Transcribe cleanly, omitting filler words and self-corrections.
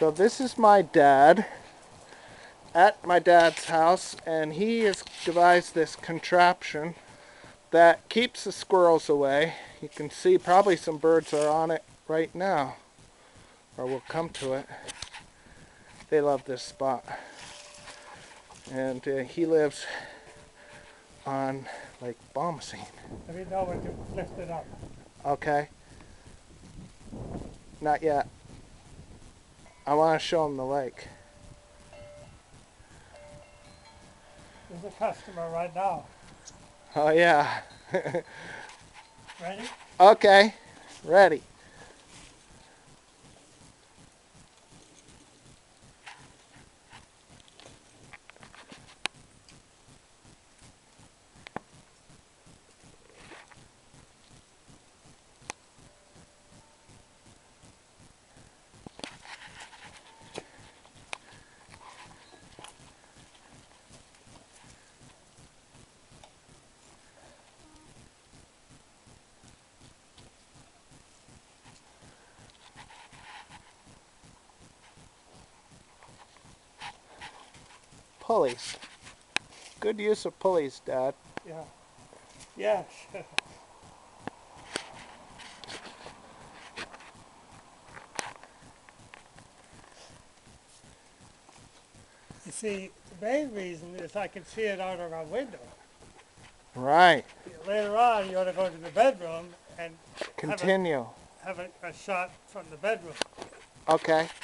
So this is my dad at my dad's house, and he has devised this contraption that keeps the squirrels away. You can see probably some birds are on it right now, or we'll come to it. They love this spot. And he lives on Lake Bomoseen. Let me know when you lift it up. Okay. Not yet. I want to show him the lake. There's a customer right now. Oh yeah. Ready? Okay. Ready. Pulleys. Good use of pulleys, Dad. Yeah. Yes. You see, the main reason is I can see it out of our window. Right. Later on, you ought to go to the bedroom and Continue. have a shot from the bedroom. Okay.